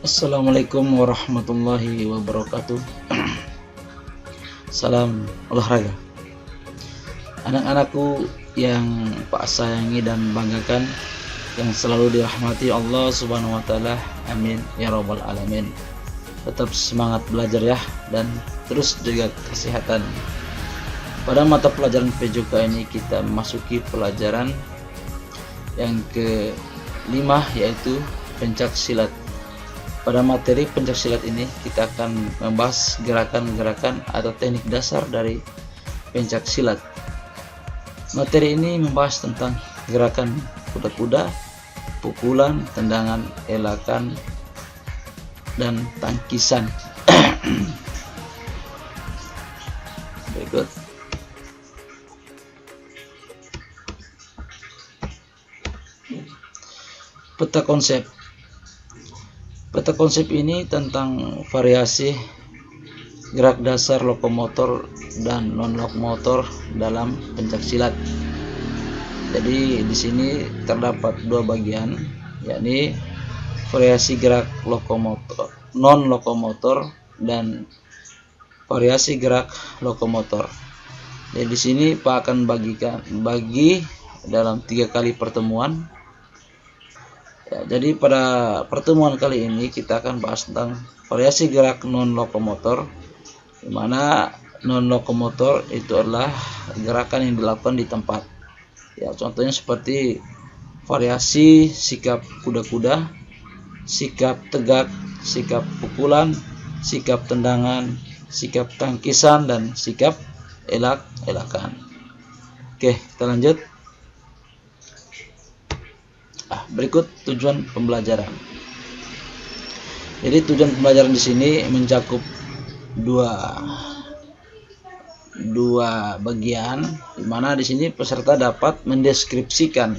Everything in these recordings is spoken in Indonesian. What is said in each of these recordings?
Assalamualaikum warahmatullahi wabarakatuh. Salam olahraga. Anak-anakku yang Pak sayangi dan banggakan, yang selalu dirahmati Allah Subhanahu wa taala. Amin ya rabbal alamin. Tetap semangat belajar ya, dan terus jaga kesehatan. Pada mata pelajaran PJK ini kita memasuki pelajaran yang ke-5, yaitu pencak silat. Pada materi pencak silat ini kita akan membahas gerakan-gerakan atau teknik dasar dari pencak silat. Materi ini membahas tentang gerakan kuda-kuda, pukulan, tendangan, elakan, dan tangkisan. Berikut. Peta konsep. Peta konsep ini tentang variasi gerak dasar lokomotor dan non lokomotor dalam pencak silat. Jadi di sini terdapat dua bagian, yakni variasi gerak lokomotor, non lokomotor, dan variasi gerak lokomotor. Jadi di sini Pak akan bagi dalam 3 kali pertemuan. Ya, jadi pada pertemuan kali ini kita akan bahas tentang variasi gerak non lokomotor, di mana non lokomotor itu adalah gerakan yang dilakukan di tempat. Ya, contohnya seperti variasi sikap kuda-kuda, sikap tegak, sikap pukulan, sikap tendangan, sikap tangkisan, dan sikap elakan. Oke, kita lanjut. Berikut tujuan pembelajaran. Jadi tujuan pembelajaran di sini mencakup dua bagian, di mana di sini peserta dapat mendeskripsikan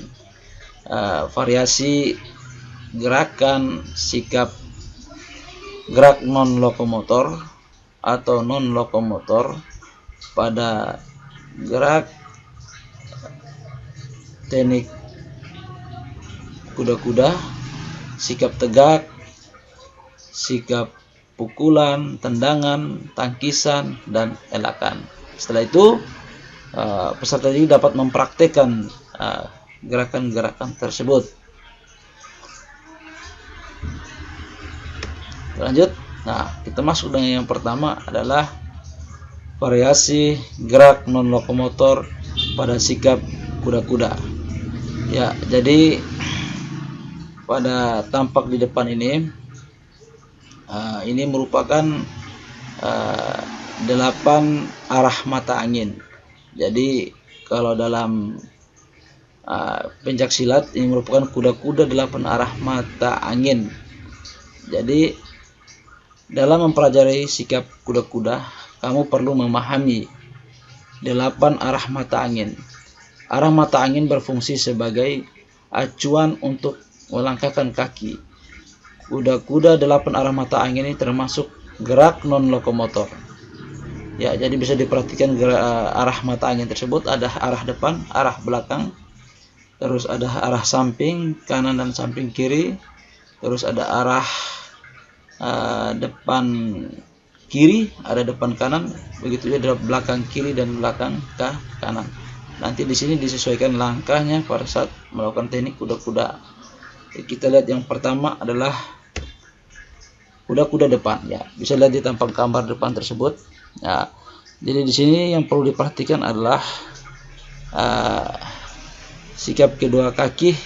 variasi gerakan sikap gerak non lokomotor atau non lokomotor pada gerak teknik kuda-kuda, sikap tegak, sikap pukulan, tendangan, tangkisan, dan elakan. Setelah itu peserta ini dapat mempraktekkan gerakan-gerakan tersebut. Lanjut. Nah, kita masuk dengan yang pertama adalah variasi gerak non lokomotor pada sikap kuda-kuda. Ya, jadi pada tampak di depan ini merupakan 8 arah mata angin. Jadi kalau dalam pencak silat ini merupakan kuda-kuda 8 arah mata angin. Jadi dalam mempelajari sikap kuda-kuda, kamu perlu memahami 8 arah mata angin. Arah mata angin berfungsi sebagai acuan untuk melangkahkan kaki. Kuda-kuda 8 arah mata angin ini termasuk gerak non lokomotor. Ya, jadi bisa diperhatikan arah mata angin tersebut ada arah depan, arah belakang, terus ada arah samping kanan dan samping kiri, terus ada arah depan kiri, ada depan kanan, begitu juga belakang kiri dan belakang kanan. Nanti di sini disesuaikan langkahnya pada saat melakukan teknik kuda-kuda. Kita lihat yang pertama adalah kuda-kuda depan. Ya, bisa lihat di tampak gambar depan tersebut. Ya, jadi di sini yang perlu diperhatikan adalah sikap kedua kaki.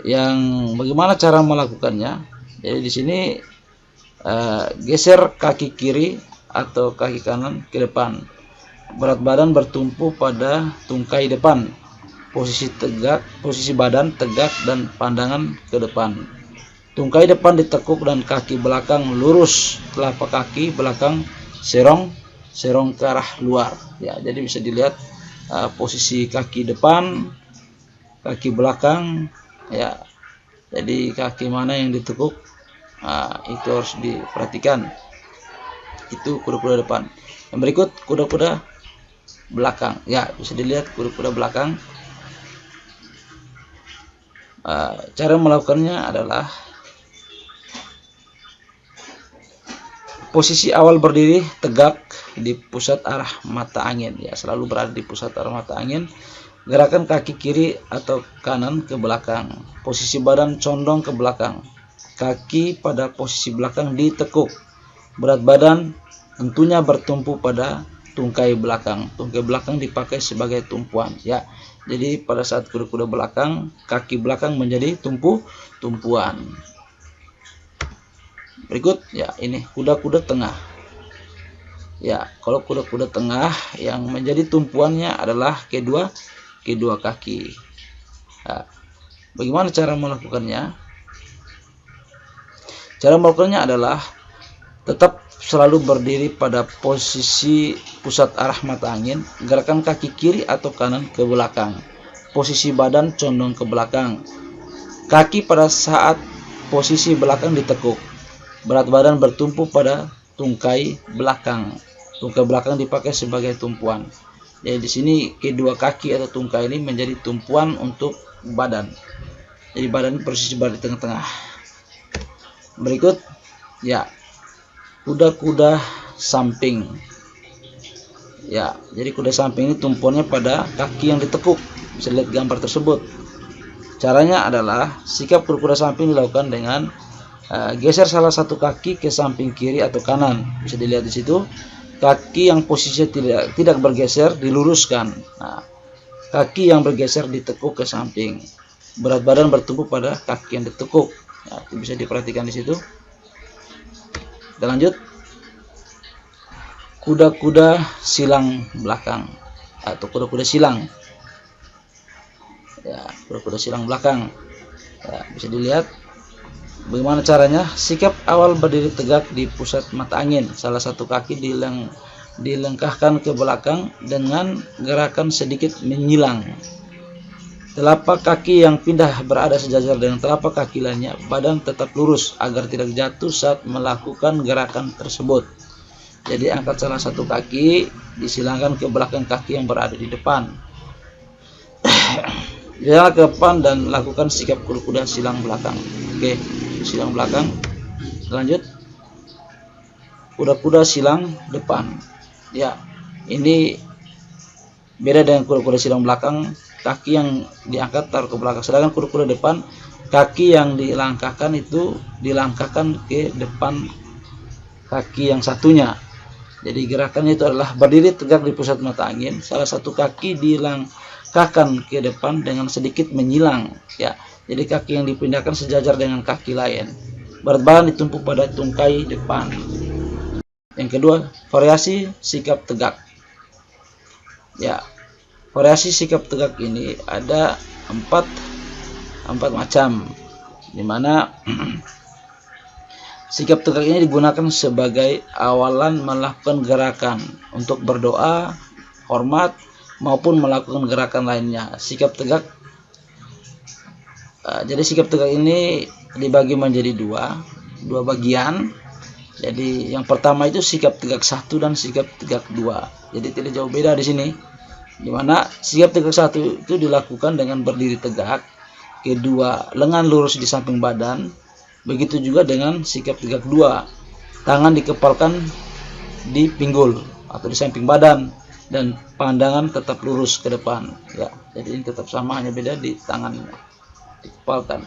Yang bagaimana cara melakukannya? Jadi di sini geser kaki kiri atau kaki kanan ke depan. Berat badan bertumpu pada tungkai depan. Posisi badan tegak dan pandangan ke depan. Tungkai depan ditekuk dan kaki belakang lurus. Telapak kaki belakang serong ke arah luar. Ya, jadi bisa dilihat posisi kaki depan, kaki belakang. Ya, jadi kaki mana yang ditekuk, itu harus diperhatikan. Itu kuda-kuda depan. Yang berikut kuda-kuda belakang. Ya, bisa dilihat kuda-kuda belakang. Cara melakukannya adalah posisi awal berdiri tegak di pusat arah mata angin, ya, selalu berada di pusat arah mata angin. Gerakan kaki kiri atau kanan ke belakang. Posisi badan condong ke belakang. Kaki pada posisi belakang ditekuk. Berat badan tentunya bertumpu pada tungkai belakang. Tungkai belakang dipakai sebagai tumpuan, ya. Jadi pada saat kuda-kuda belakang, kaki belakang menjadi tumpuan. Berikut, ya, ini kuda-kuda tengah. Ya, kalau kuda-kuda tengah yang menjadi tumpuannya adalah kedua kaki. Nah, bagaimana cara melakukannya? Cara melakukannya adalah tetap selalu berdiri pada posisi pusat arah mata angin. Gerakan kaki kiri atau kanan ke belakang. Posisi badan condong ke belakang. Kaki pada saat posisi belakang ditekuk. Berat badan bertumpu pada tungkai belakang. Tungkai belakang dipakai sebagai tumpuan. Jadi di sini kedua kaki atau tungkai ini menjadi tumpuan untuk badan. Jadi badan posisi berada di tengah-tengah. Berikut, ya, kuda-kuda samping. Ya, jadi kuda samping ini tumpuannya pada kaki yang ditekuk. Bisa lihat gambar tersebut. Caranya adalah sikap kuda-kuda samping dilakukan dengan geser salah satu kaki ke samping kiri atau kanan. Bisa dilihat di situ. Kaki yang posisinya tidak bergeser diluruskan. Nah, kaki yang bergeser ditekuk ke samping. Berat badan bertumpu pada kaki yang ditekuk. Nah, itu bisa diperhatikan di situ. Kita lanjut. Kuda-kuda silang belakang atau kuda-kuda silang. Ya, kuda-kuda silang belakang. Ya, bisa dilihat. Bagaimana caranya? Sikap awal berdiri tegak di pusat mata angin. Salah satu kaki dilengkahkan ke belakang dengan gerakan sedikit menyilang. Telapak kaki yang pindah berada sejajar dengan telapak kaki lainnya. Badan tetap lurus agar tidak jatuh saat melakukan gerakan tersebut. Jadi angkat salah satu kaki, disilangkan ke belakang kaki yang berada di depan. Jalan ke depan dan lakukan sikap kuda-kuda silang belakang. Oke, silang belakang. Lanjut. Kuda-kuda silang depan. Ya, ini beda dengan kuda-kuda silang belakang. Kaki yang diangkat taruh ke belakang. Sedangkan kuda-kuda depan, kaki yang dilangkahkan itu dilangkahkan ke depan kaki yang satunya. Jadi gerakannya itu adalah berdiri tegak di pusat mata angin. Salah satu kaki dilangkahkan ke depan dengan sedikit menyilang. Ya, jadi kaki yang dipindahkan sejajar dengan kaki lain. Berat badan ditumpuk pada tungkai depan. Yang kedua, variasi sikap tegak. Ya, variasi sikap tegak ini ada empat macam, dimana sikap tegak ini digunakan sebagai awalan melakukan gerakan untuk berdoa, hormat, maupun melakukan gerakan lainnya. Sikap tegak, jadi sikap tegak ini dibagi menjadi dua bagian. Jadi yang pertama itu sikap tegak 1 dan sikap tegak 2. Jadi tidak jauh beda di sini. Dimana sikap tegak 1 itu dilakukan dengan berdiri tegak, kedua lengan lurus di samping badan. Begitu juga dengan sikap tegak 2, tangan dikepalkan di pinggul atau di samping badan dan pandangan tetap lurus ke depan. Ya, jadi ini tetap sama, hanya beda di tangan dikepalkan.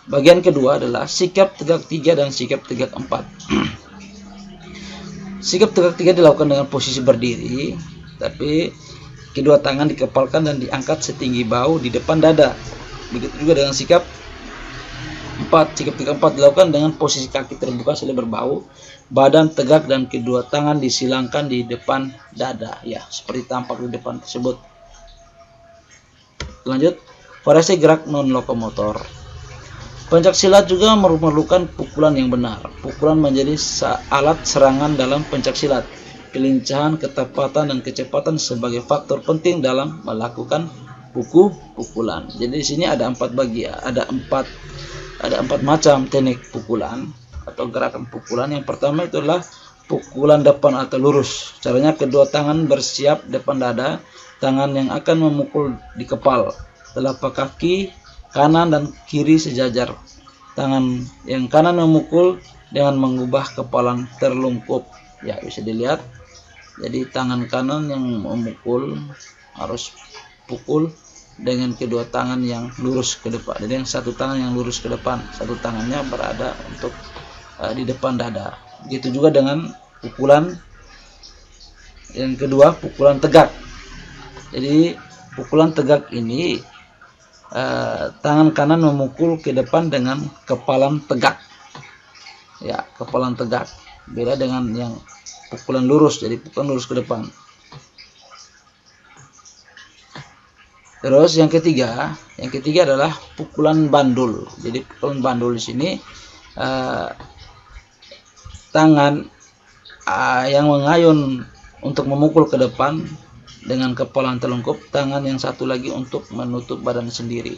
Bagian kedua adalah sikap tegak 3 dan sikap tegak 4. Sikap tegak 3 dilakukan dengan posisi berdiri, tapi kedua tangan dikepalkan dan diangkat setinggi bahu di depan dada. Begitu juga dengan sikap 4. Sikap tegak 4 dilakukan dengan posisi kaki terbuka selebar bahu, badan tegak dan kedua tangan disilangkan di depan dada. Ya, seperti tampak di depan tersebut. Lanjut, variasi gerak non lokomotor. Pencaksilat juga memerlukan pukulan yang benar. Pukulan menjadi alat serangan dalam pencaksilat. Kelincahan, ketepatan, dan kecepatan sebagai faktor penting dalam melakukan pukulan. Jadi di sini ada empat macam teknik pukulan atau gerakan pukulan. Yang pertama itu adalah pukulan depan atau lurus. Caranya kedua tangan bersiap depan dada, tangan yang akan memukul di kepal, telapak kaki kanan dan kiri sejajar. Tangan yang kanan memukul dengan mengubah kepala terlungkup. Ya, bisa dilihat. Jadi tangan kanan yang memukul harus pukul dengan kedua tangan yang lurus ke depan. Jadi yang satu tangan yang lurus ke depan, satu tangannya berada untuk di depan dada. Begitu juga dengan pukulan yang kedua, pukulan tegak. Jadi pukulan tegak ini tangan kanan memukul ke depan dengan kepalan tegak. Ya, kepalan tegak. Beda dengan yang pukulan lurus, jadi pukulan lurus ke depan. Terus yang ketiga adalah pukulan bandul. Jadi pukulan bandul di sini tangan yang mengayun untuk memukul ke depan dengan kepala terlungkup, tangan yang satu lagi untuk menutup badan sendiri.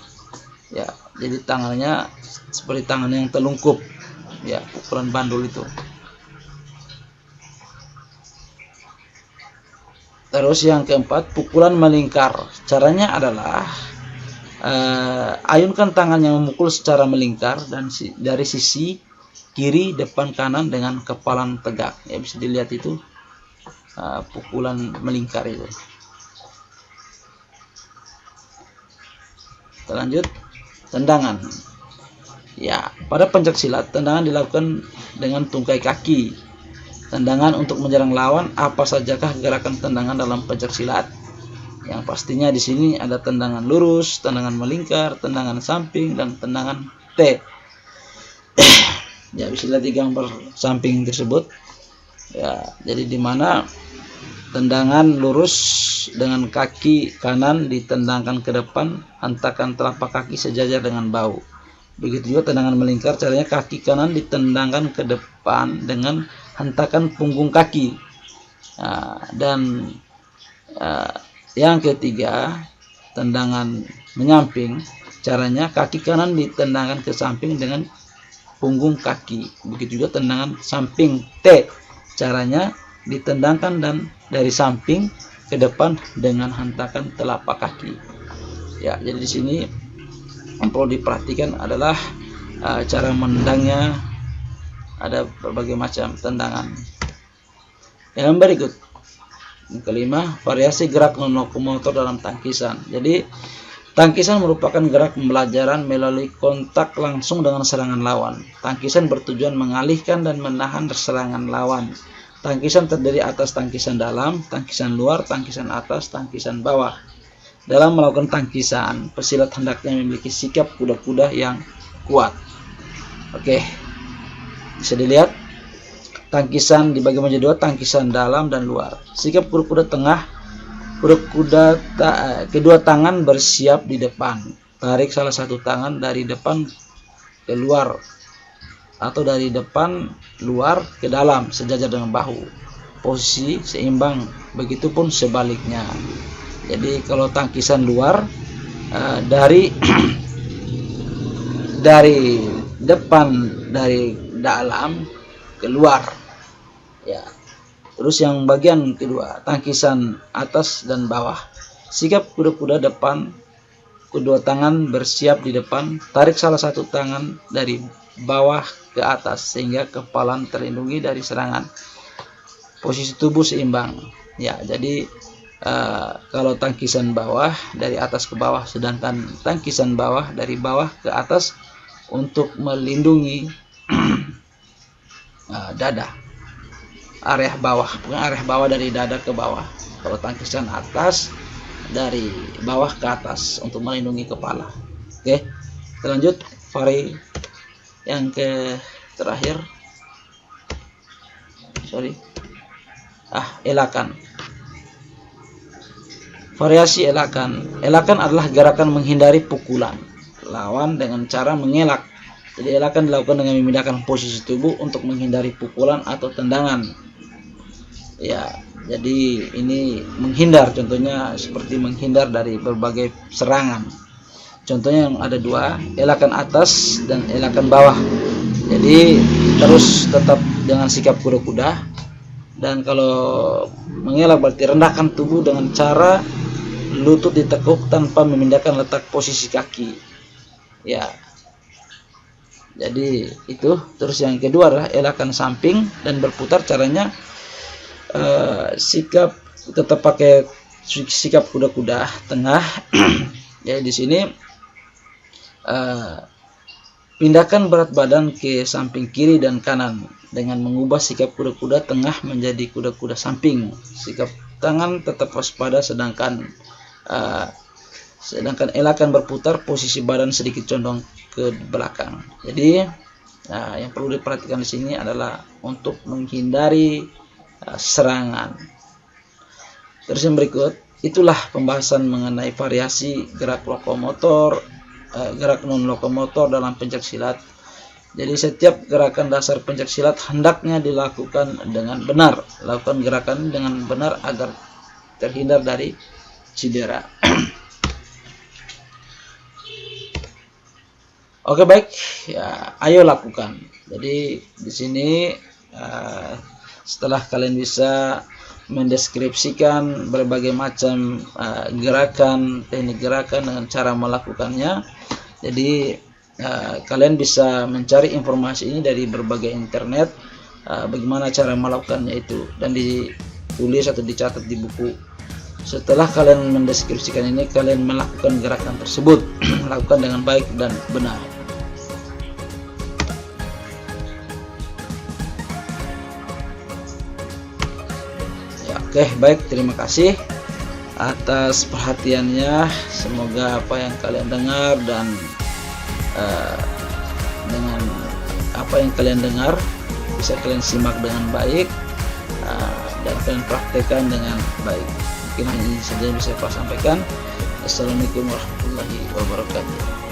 Ya, jadi tangannya seperti tangan yang terlungkup. Ya, pukulan bandul itu. Terus yang keempat, pukulan melingkar. Caranya adalah ayunkan tangan yang memukul secara melingkar dan dari sisi kiri, depan, kanan dengan kepalan tegak. Ya, bisa dilihat itu pukulan melingkar itu. Kita lanjut, tendangan. Ya, pada pencaksilat tendangan dilakukan dengan tungkai kaki. Tendangan untuk menyerang lawan. Apa sajakah gerakan tendangan dalam pencaksilat? Yang pastinya di sini ada tendangan lurus, tendangan melingkar, tendangan samping, dan tendangan T. Ya, bisa lihat di gambar samping tersebut. Ya, jadi di mana tendangan lurus dengan kaki kanan ditendangkan ke depan, hentakan telapak kaki sejajar dengan bahu. Begitu juga tendangan melingkar, caranya kaki kanan ditendangkan ke depan dengan hentakan punggung kaki. Dan yang ketiga, tendangan menyamping, caranya kaki kanan ditendangkan ke samping dengan punggung kaki. Begitu juga tendangan samping T, caranya ditendangkan dan dari samping ke depan dengan hentakan telapak kaki. Ya, jadi di sini yang perlu diperhatikan adalah cara menendangnya. Ada berbagai macam tendangan. Yang berikut, yang kelima, variasi gerak non-lokomotor dalam tangkisan. Jadi tangkisan merupakan gerak pembelajaran melalui kontak langsung dengan serangan lawan. Tangkisan bertujuan mengalihkan dan menahan serangan lawan. Tangkisan terdiri atas tangkisan dalam, tangkisan luar, tangkisan atas, tangkisan bawah. Dalam melakukan tangkisan, pesilat hendaknya memiliki sikap kuda-kuda yang kuat. Oke, bisa dilihat tangkisan dibagi menjadi dua, tangkisan dalam dan luar. Sikap kuda-kuda tengah, kuda-kuda kedua tangan bersiap di depan. Tarik salah satu tangan dari depan ke luar atau dari depan luar ke dalam sejajar dengan bahu. Posisi seimbang, begitupun sebaliknya. Jadi kalau tangkisan luar dari depan, dari dalam ke luar. Ya. Terus yang bagian kedua, tangkisan atas dan bawah. Sikap kuda-kuda depan, kedua tangan bersiap di depan, tarik salah satu tangan dari bawah ke atas sehingga kepala terlindungi dari serangan. Posisi tubuh seimbang. Ya, jadi kalau tangkisan bawah dari atas ke bawah, sedangkan tangkisan bawah dari bawah ke atas untuk melindungi dada, area bawah, bukan area bawah dari dada ke bawah. Kalau tangkisan atas dari bawah ke atas untuk melindungi kepala. Oke, kita lanjut vari yang terakhir. Elakan. Variasi elakan. Elakan adalah gerakan menghindari pukulan lawan dengan cara mengelak. Jadi elakan dilakukan dengan memindahkan posisi tubuh untuk menghindari pukulan atau tendangan. Ya, jadi ini menghindar, contohnya seperti menghindar dari berbagai serangan. Contohnya yang ada dua, elakan atas dan elakan bawah. Jadi terus tetap dengan sikap kuda-kuda. Dan kalau mengelak berarti rendahkan tubuh dengan cara lutut ditekuk tanpa memindahkan letak posisi kaki. Ya, jadi itu. Terus yang kedua adalah elakkan samping dan berputar. Caranya sikap tetap pakai sikap kuda-kuda tengah. Ya, di sini pindahkan berat badan ke samping kiri dan kanan dengan mengubah sikap kuda-kuda tengah menjadi kuda-kuda samping. Sikap tangan tetap waspada, sedangkan elakkan berputar, posisi badan sedikit condong ke belakang. Jadi yang perlu diperhatikan di sini adalah untuk menghindari serangan. Terus yang berikut, itulah pembahasan mengenai variasi gerak lokomotor, gerak non lokomotor dalam pencaksilat. Jadi setiap gerakan dasar pencaksilat hendaknya dilakukan dengan benar. Lakukan gerakan dengan benar agar terhindar dari cedera. Oke, baik, ya, ayo lakukan. Jadi di sini setelah kalian bisa mendeskripsikan berbagai macam gerakan, teknik gerakan dengan cara melakukannya, jadi kalian bisa mencari informasi ini dari berbagai internet, bagaimana cara melakukannya itu, dan ditulis atau dicatat di buku. Setelah kalian mendeskripsikan ini, kalian melakukan gerakan tersebut lakukan dengan baik dan benar. Oke, baik, terima kasih atas perhatiannya. Semoga apa yang kalian dengar dan dengan apa yang kalian dengar bisa kalian simak dengan baik dan kalian praktekkan dengan baik. Mungkin hanya ini saja yang bisa saya sampaikan. Assalamualaikum warahmatullahi wabarakatuh.